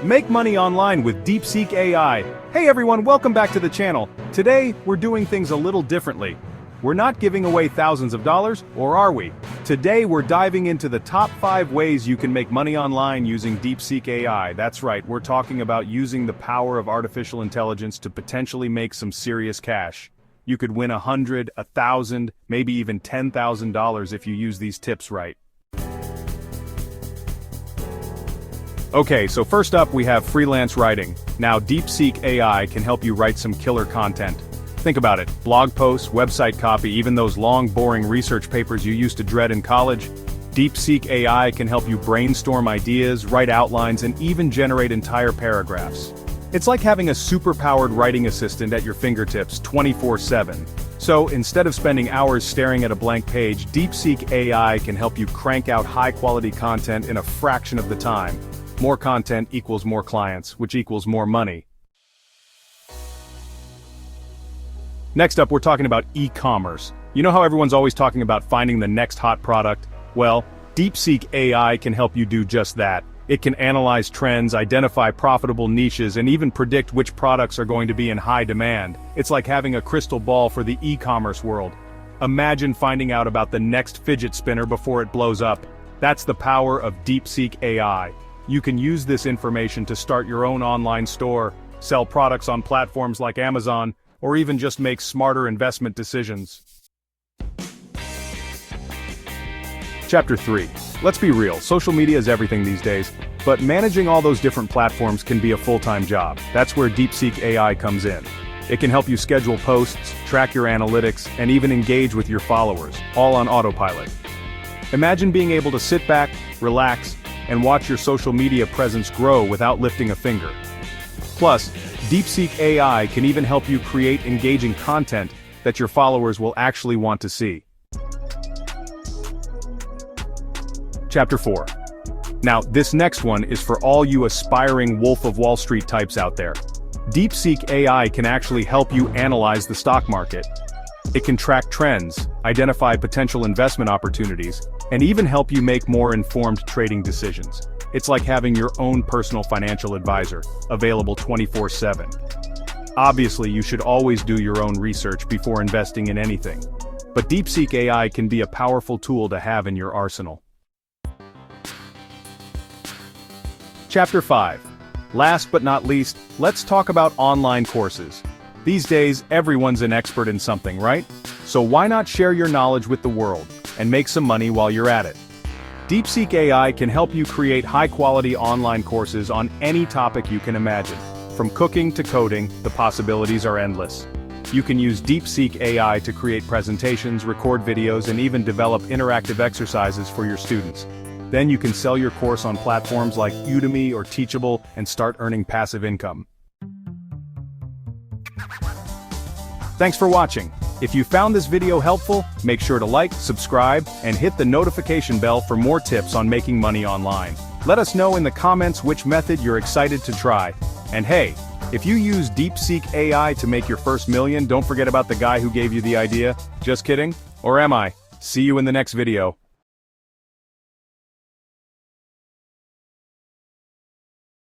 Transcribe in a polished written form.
Make money online with DeepSeek AI. Hey everyone, welcome back to the channel. Today, we're doing things a little differently. We're not giving away thousands of dollars, or are we? Today we're diving into the top 5 ways you can make money online using DeepSeek AI. That's right, we're talking about using the power of artificial intelligence to potentially make some serious cash. You could win $100, $1,000, maybe even $10,000 if you use these tips right. Okay, so first up we have freelance writing. Now DeepSeek AI can help you write some killer content. Think about it, blog posts, website copy, even those long boring research papers you used to dread in college. DeepSeek AI can help you brainstorm ideas, write outlines, and even generate entire paragraphs. It's like having a super-powered writing assistant at your fingertips 24/7. So instead of spending hours staring at a blank page, DeepSeek AI can help you crank out high-quality content in a fraction of the time. More content equals more clients, which equals more money. Next up, we're talking about e-commerce. You know how everyone's always talking about finding the next hot product? Well, DeepSeek AI can help you do just that. It can analyze trends, identify profitable niches, and even predict which products are going to be in high demand. It's like having a crystal ball for the e-commerce world. Imagine finding out about the next fidget spinner before it blows up. That's the power of DeepSeek AI. You can use this information to start your own online store, sell products on platforms like Amazon, or even just make smarter investment decisions. Chapter 3. Let's be real, social media is everything these days, but managing all those different platforms can be a full-time job. That's where DeepSeek AI comes in. It can help you schedule posts, track your analytics, and even engage with your followers, all on autopilot. Imagine being able to sit back, relax, and watch your social media presence grow without lifting a finger. Plus, DeepSeek AI can even help you create engaging content that your followers will actually want to see. Chapter 4. Now, this next one is for all you aspiring Wolf of Wall Street types out there. DeepSeek AI can actually help you analyze the stock market. It can track trends, identify potential investment opportunities, and even help you make more informed trading decisions. It's like having your own personal financial advisor, available 24/7. Obviously, you should always do your own research before investing in anything. But DeepSeek AI can be a powerful tool to have in your arsenal. Chapter 5. Last but not least, let's talk about online courses. These days, everyone's an expert in something, right? So why not share your knowledge with the world, and make some money while you're at it? DeepSeek AI can help you create high-quality online courses on any topic you can imagine. From cooking to coding, the possibilities are endless. You can use DeepSeek AI to create presentations, record videos, and even develop interactive exercises for your students. Then you can sell your course on platforms like Udemy or Teachable and start earning passive income. Thanks for watching. If you found this video helpful, make sure to like, subscribe, and hit the notification bell for more tips on making money online. Let us know in the comments which method you're excited to try. And hey, if you use DeepSeek AI to make your first million, don't forget about the guy who gave you the idea. Just kidding? Or am I? See you in the next video.